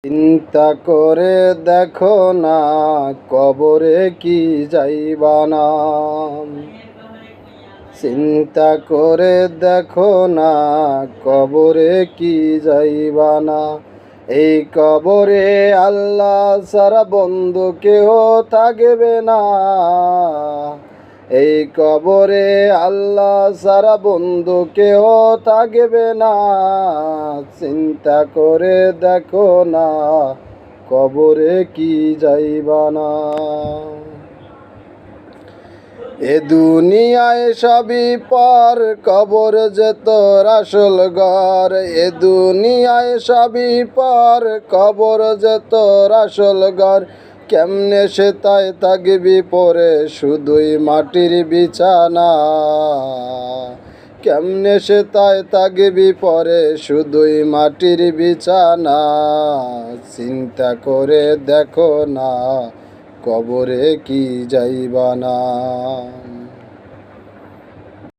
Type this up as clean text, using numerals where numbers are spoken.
চিন্তা করে দেখো না কবরে কি যাইবা না। চিন্তা করে দেখো না কবরে কি যাইবা না। এই কবরে আল্লাহ ছাড়া বন্ধু কেহ থাকবে না। এই কবরে আল্লাহ ছাড়া বন্ধু কেহ থাকবে না। চিন্তা করে দেখো না কবরে কি যাইবা না। এ দুনিয়ায় সবই পর, কবর যে তোর আসল ঘর। এ দুনিয়ায় সবই পর, কবর যে তোর আসল ঘর। কেমনে সে তাই থাকবি পরে শুধুই মাটির বিছানা। কেমনে সে তাই থাকবি পরে শুধুই মাটির বিছানা। চিন্তা করে দেখো না কবরে কি যাইবা না।